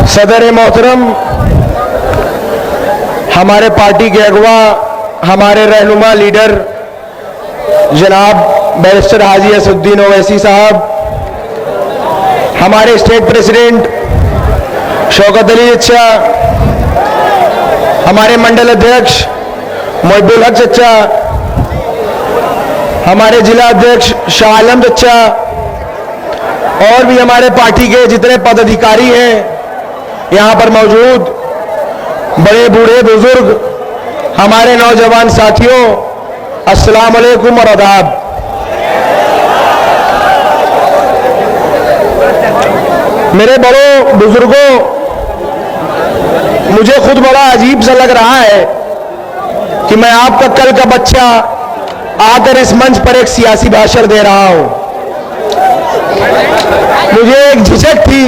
सदर मोहतरम, हमारे पार्टी के अगवा, हमारे रहनुमा लीडर जनाब बैरिस्टर हाजी असदुद्दीन ओवैसी साहब, हमारे स्टेट प्रेसिडेंट शौकत अली चचा, हमारे मंडल अध्यक्ष मोहिबुल हक चचा, हमारे जिला अध्यक्ष शाह आलम चचा और भी हमारे पार्टी के जितने पदाधिकारी हैं यहाँ पर मौजूद, बड़े बूढ़े बुजुर्ग, हमारे नौजवान साथियों, अस्सलाम वालेकुम और आदाब। मेरे बड़ों बुजुर्गों, मुझे खुद बड़ा अजीब सा लग रहा है कि मैं आपका कल का बच्चा आकर इस मंच पर एक सियासी भाषण दे रहा हूं। मुझे एक झिझक थी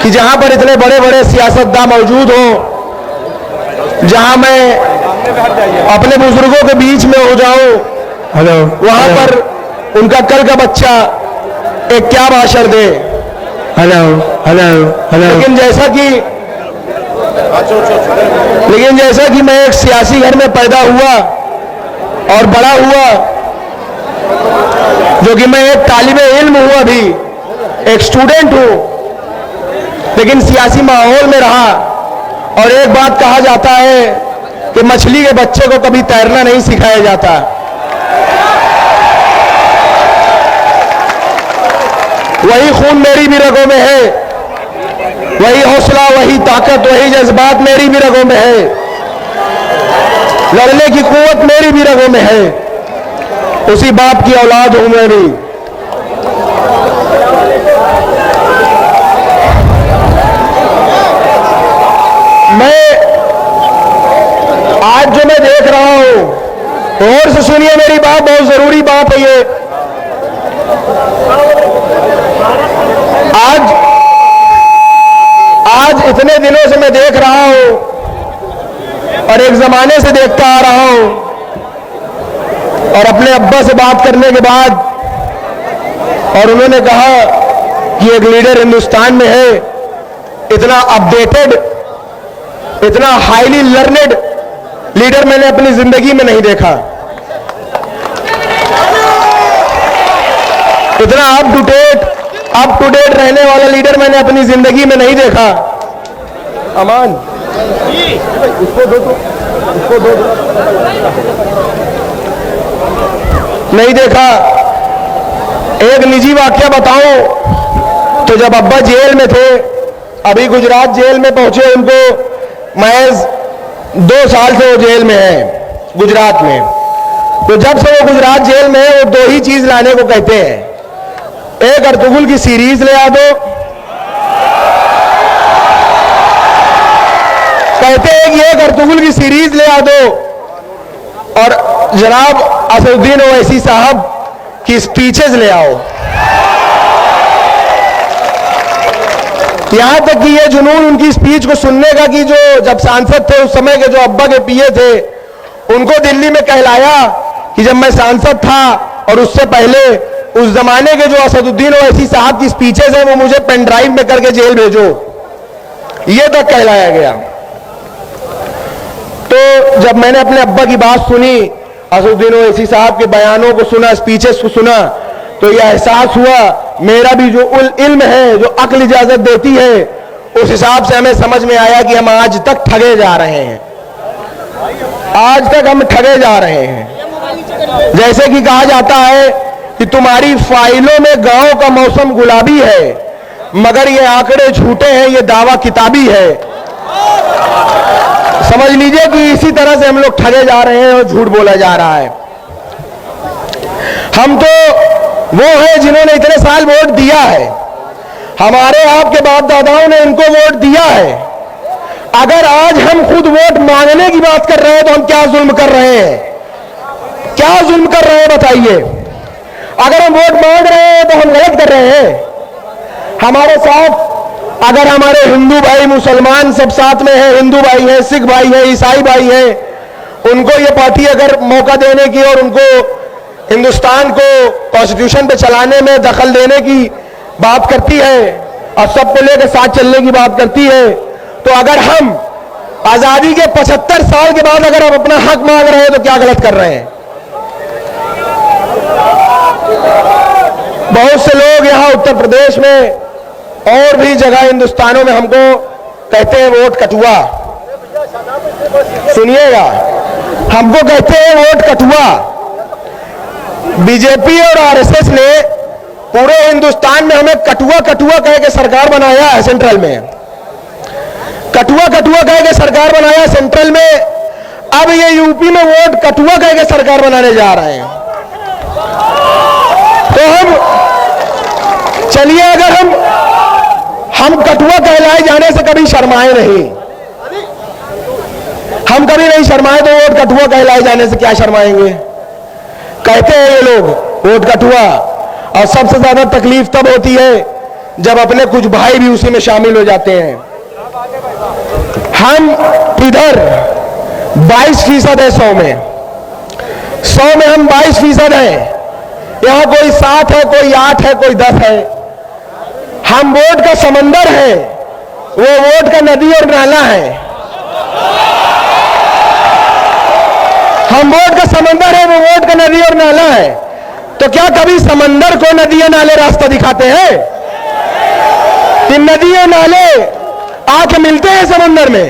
कि जहां पर इतने बड़े बड़े सियासतदान मौजूद हो, जहां मैं अपने बुजुर्गों के बीच में हो जाऊं, वहां पर उनका कल का बच्चा एक क्या भाषण दे। लेकिन जैसा कि मैं एक सियासी घर में पैदा हुआ और बड़ा हुआ, जो कि मैं एक तालिबे इल्म हूं, अभी एक स्टूडेंट हूं, लेकिन सियासी माहौल में रहा। और एक बात कहा जाता है कि मछली के बच्चे को कभी तैरना नहीं सिखाया जाता। वही खून मेरी भी रगों में है, वही हौसला, वही ताकत, वही जज्बात मेरी भी रगों में है, लड़ने की कुव्वत मेरी भी रगों में है। उसी बाप की औलाद हूं मैं भी। आज जो मैं देख रहा हूं, और से सुनिए मेरी बात, बहुत जरूरी बात है ये। आज इतने दिनों से मैं देख रहा हूं और एक जमाने से देखता आ रहा हूं, और अपने अब्बा से बात करने के बाद, और उन्होंने कहा कि एक लीडर हिंदुस्तान में है, इतना अपडेटेड, इतना हाईली लर्नेड लीडर मैंने अपनी जिंदगी में नहीं देखा। इतना अप टू डेट रहने वाला लीडर मैंने अपनी जिंदगी में नहीं देखा। अमान, उसको दो, नहीं देखा। एक निजी वाकया बताऊं तो जब अब्बा जेल में थे, अभी गुजरात जेल में पहुंचे, उनको महज 2 साल से वो जेल में है गुजरात में। तो जब से वो गुजरात जेल में है, वो 2 ही चीज लाने को कहते हैं। एक अर्तुगरुल की सीरीज ले आ दो, कहते हैं कि एक अर्तुगरुल की सीरीज ले आ दो, और जनाब असदुद्दीन ओवैसी साहब की स्पीचेस ले आओ। यहां तक कि ये जुनून उनकी स्पीच को सुनने का कि जो जब सांसद थे उस समय के जो अब्बा के पीए थे, उनको दिल्ली में कहलाया कि जब मैं सांसद था और उससे पहले उस जमाने के जो असदुद्दीन ओवैसी साहब की स्पीचेस हैं वो मुझे पेन ड्राइव में करके जेल भेजो, ये तक कहलाया गया। तो जब मैंने अपने अब्बा की बात सुनी, असदुद्दीन ओवैसी साहब के बयानों को सुना, स्पीचेस को सुना, तो यह एहसास हुआ मेरा भी जो इल्म है, जो अक्ल इजाजत देती है, उस हिसाब से हमें समझ में आया कि हम आज तक ठगे जा रहे हैं। आज तक हम ठगे जा रहे हैं। जैसे कि कहा जाता है कि तुम्हारी फाइलों में गांव का मौसम गुलाबी है, मगर ये आंकड़े झूठे हैं, ये दावा किताबी है। समझ लीजिए कि इसी तरह से हम लोग ठगे जा रहे हैं और झूठ बोला जा रहा है। हम तो वो है जिन्होंने इतने साल वोट दिया है, हमारे आपके बाप दादाओं ने इनको वोट दिया है। अगर आज हम खुद वोट मांगने की बात कर रहे हैं तो हम क्या जुल्म कर रहे हैं? क्या जुल्म कर रहे हैं बताइए? अगर हम वोट मांग रहे हैं तो हम गलत कर रहे हैं। हमारे साथ अगर हमारे हिंदू भाई, मुसलमान सब साथ में हैं, हिंदू भाई हैं, सिख भाई हैं, ईसाई भाई हैं, उनको ये पार्टी अगर मौका देने की और उनको हिंदुस्तान को कॉन्स्टिट्यूशन पे चलाने में दखल देने की बात करती है, और सबको लेकर साथ चलने की बात करती है, तो अगर हम आजादी के 75 साल के बाद अगर हम अपना हक मांग रहे हैं तो क्या गलत कर रहे हैं? बहुत से लोग यहां उत्तर प्रदेश में और भी जगह हिंदुस्तानों में हमको कहते हैं वोट कटुआ। सुनिएगा, हमको कहते हैं वोट कटुआ। बीजेपी और आरएसएस ने पूरे हिंदुस्तान में हमें कटुआ कटुआ कह के सरकार बनाया है। सेंट्रल में कटुआ कटुआ कह के सरकार बनाया सेंट्रल में। अब ये यूपी में वोट कटुआ कह के सरकार बनाने जा रहे हैं। तो हम चलिए, अगर हम कटुआ कहलाए जाने से कभी शर्माए नहीं, हम कभी नहीं शर्माए, तो वोट कटुआ कहलाए जाने से क्या शर्माएंगे? कहते हैं ये लोग वोट कटुआ। और सबसे ज्यादा तकलीफ तब होती है जब अपने कुछ भाई भी उसी में शामिल हो जाते हैं। हम इधर 22% है 100 में हम 22% हैं। यहां कोई 7 है, कोई 8 है, कोई 10 है। हम वोट का समंदर है, वो वोट का नदी और नाला है। हम वोट का समंदर है, वो वोट का नदी और नाला है। तो क्या कभी समंदर को नदी और नाले रास्ता दिखाते हैं? कि नदी और नाले आके मिलते हैं समंदर में,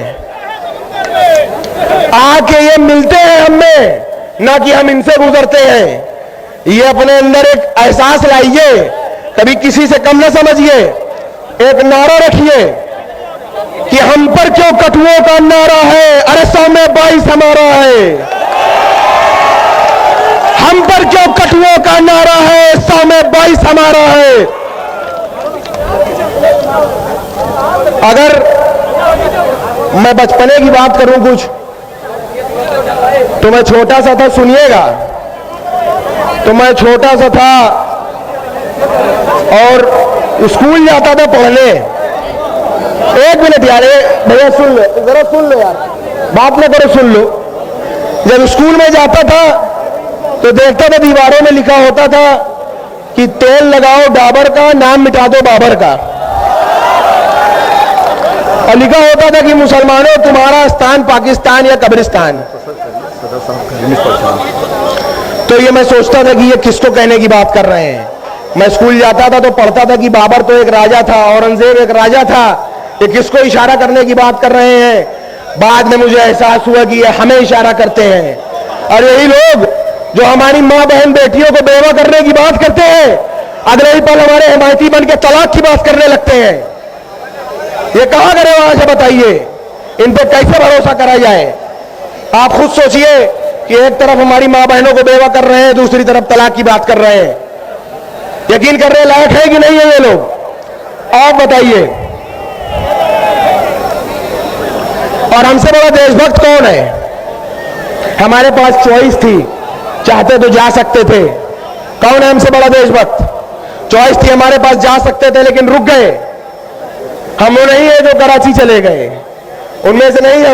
आके ये मिलते हैं हमें, ना कि हम इनसे गुजरते हैं। ये अपने अंदर एक एहसास लाइए, कभी किसी से कम ना समझिए। एक नारा रखिए कि हम पर क्यों कटुओं का नारा है, अरे 100 में 22 हमारा है। हम पर क्यों कटुओं का नारा है, 100 में 22 हमारा है। अगर मैं बचपने की बात करूं कुछ, तो मैं छोटा सा था, सुनिएगा। तो मैं छोटा सा था और स्कूल जाता था पढ़ने। 1 मिनट यार, भैया सुन लो, जरा सुन लो यार, बात ना करो, सुन लो। जब स्कूल में जाता था तो देखता था दीवारों में लिखा होता था कि तेल लगाओ डाबर का, नाम मिटा दो बाबर का। और लिखा होता था कि मुसलमानों तुम्हारा स्थान पाकिस्तान या कब्रिस्तान। तो ये मैं सोचता था कि ये किसको कहने की बात कर रहे हैं। मैं स्कूल जाता था तो पढ़ता था कि बाबर तो एक राजा था, औरंगजेब एक राजा था, ये किसको इशारा करने की बात कर रहे हैं। बाद में मुझे एहसास हुआ कि ये हमें इशारा करते हैं। और यही लोग जो हमारी माँ बहन बेटियों को बेवा करने की बात करते हैं, अगले ही पल हमारे हिमायती बन के तलाक की बात करने लगते हैं। ये कहां करे वहां से बताइए, इन पर कैसे भरोसा करा जाए? आप खुद सोचिए कि एक तरफ हमारी माँ बहनों को बेवा कर रहे हैं, दूसरी तरफ तलाक की बात कर रहे हैं। यकीन करने लायक है कि नहीं है ये लोग? आप बताइए। और हमसे बड़ा देशभक्त कौन है? हमारे पास चॉइस थी, चाहते तो जा सकते थे। कौन है हमसे बड़ा देशभक्त? चॉइस थी, हमारे पास जा सकते थे लेकिन रुक गए। हम वो नहीं है जो कराची चले गए, उनमें से नहीं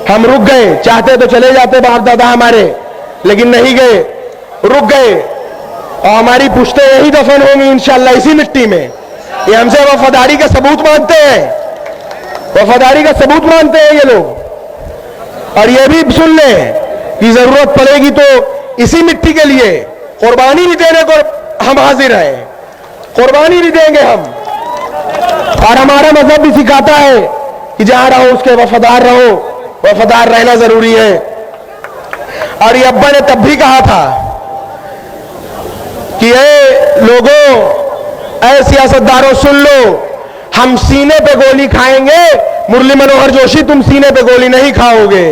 हम रुक गए। चाहते तो चले जाते बाप दादा हमारे, लेकिन नहीं गए, रुक गए। और हमारी पुश्तें यही दफन होंगी इंशाअल्लाह इसी मिट्टी में। ये हमसे वफादारी का सबूत मांगते हैं, वफादारी का सबूत मांगते हैं ये लोग। और ये भी सुन लें कि जरूरत पड़ेगी तो इसी मिट्टी के लिए कुर्बानी भी देने को हम हाजिर हैं, कुर्बानी भी देंगे हम। और हमारा मजहब भी सिखाता है कि जहां रहो उसके वफादार रहो, वफादार रहना जरूरी है। और ये अब्बा ने तब भी कहा था कि ये लोगों, ऐ सियासतदारों सुन लो, हम सीने पे गोली खाएंगे, मुरली मनोहर जोशी तुम सीने पे गोली नहीं खाओगे।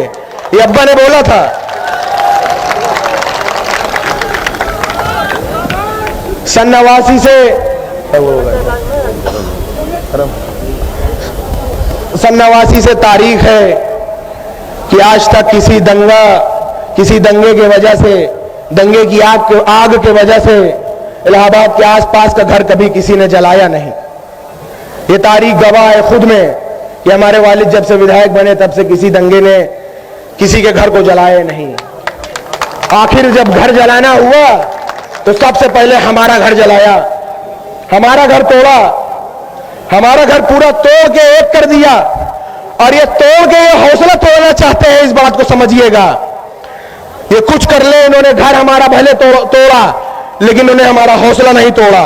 ये अब्बा ने बोला था। सन 89 से सन 89 से तारीख है कि आज तक किसी दंगे के वजह से, दंगे की आग के वजह से इलाहाबाद के आसपास का घर कभी किसी ने जलाया नहीं। ये तारीख गवाह है खुद में कि हमारे वालिद जब से विधायक बने तब से किसी दंगे ने किसी के घर को जलाया नहीं। आखिर जब घर जलाना हुआ तो सबसे पहले हमारा घर जलाया, हमारा घर तोड़ा। हमारा घर पूरा तोड़ के एक कर दिया, और ये तोड़ के ये हौसला तोड़ना चाहते हैं। इस बात को समझिएगा। ये कुछ कर ले, इन्होंने घर हमारा भले तोड़ा, लेकिन उन्हें हमारा हौसला नहीं तोड़ा,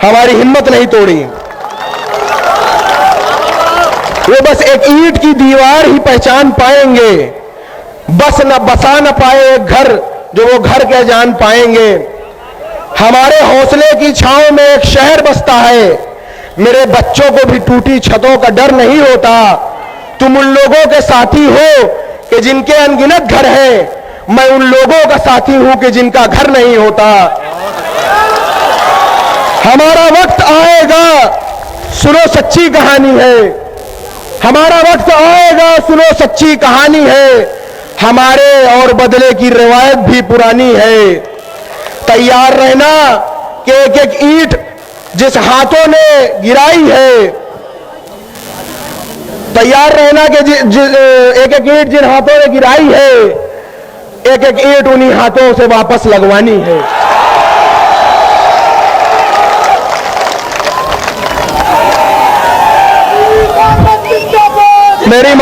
हमारी हिम्मत नहीं तोड़ी। वो बस एक ईंट की दीवार ही पहचान पाएंगे, बस न बसा न पाए एक घर जो वो घर के जान पाएंगे। हमारे हौसले की छांव में एक शहर बसता है। मेरे बच्चों को भी टूटी छतों का डर नहीं होता। तुम उन लोगों के साथी हो कि जिनके अनगिनत घर है, मैं उन लोगों का साथी हूं कि जिनका घर नहीं होता। हमारा वक्त आएगा, सुनो सच्ची कहानी है। हमारा वक्त आएगा, सुनो सच्ची कहानी है। हमारे और बदले की रिवायत भी पुरानी है। तैयार रहना कि एक एक ईंट जिस हाथों ने गिराई है, तैयार रहना कि एक एक ईंट जिन हाथों ने गिराई है, एक एक ईंट उन्हीं हाथों से वापस लगवानी है। मेरी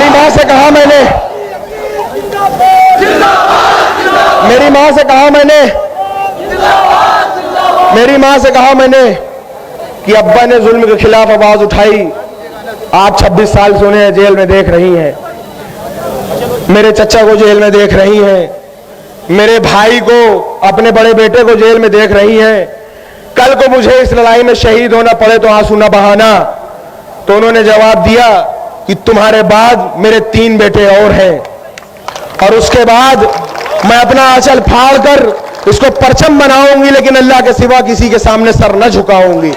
माँ से कहा मैंने, मेरी माँ से कहा मैंने कि अब्बा ने जुल्म के खिलाफ आवाज उठाई। आज 26 साल से उन्हें जेल में देख रही हैं। मेरे चचा को जेल में देख रही हैं। मेरे भाई को, अपने बड़े बेटे को जेल में देख रही हैं। कल को मुझे इस लड़ाई में शहीद होना पड़े तो आंसू न बहाना। तो उन्होंने जवाब दिया कि तुम्हारे बाद मेरे 3 बेटे और हैं, और उसके बाद मैं अपना आंचल फाड़ कर इसको परचम बनाऊंगी, लेकिन अल्लाह के सिवा किसी के सामने सर न झुकाऊंगी।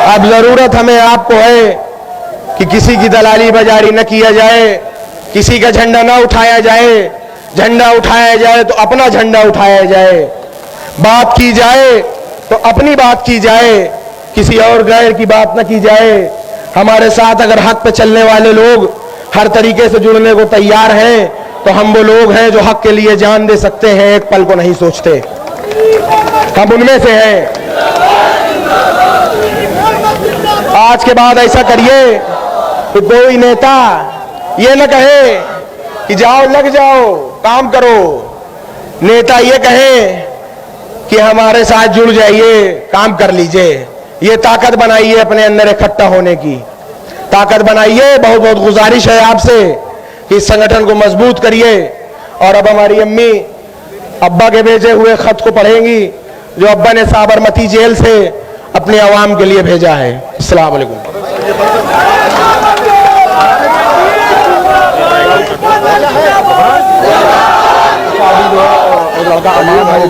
अब जरूरत हमें आपको है कि किसी की दलाली बाजारी न किया जाए, किसी का झंडा न उठाया जाए। झंडा उठाया जाए तो अपना झंडा उठाया जाए, बात की जाए तो अपनी बात की जाए, किसी और गैर की बात न की जाए। हमारे साथ अगर हक पे चलने वाले लोग हर तरीके से जुड़ने को तैयार हैं, तो हम वो लोग हैं जो हक के लिए जान दे सकते हैं, एक पल को नहीं सोचते। हम उनमें से हैं। आज के बाद ऐसा करिए कि कोई नेता ये न कहे कि जाओ लग जाओ काम करो। नेता ये कहे कि हमारे साथ जुड़ जाइए, काम कर लीजिए। ये ताकत बनाइए, अपने अंदर इकट्ठा होने की ताकत बनाइए। बहुत बहुत गुजारिश है आपसे कि इस संगठन को मजबूत करिए। और अब हमारी अम्मी अब्बा के भेजे हुए खत को पढ़ेंगी, जो अब्बा ने साबरमती जेल से अपने अवाम के लिए भेजा है। अस्सलाम वालेकुम। लड़का अमान है,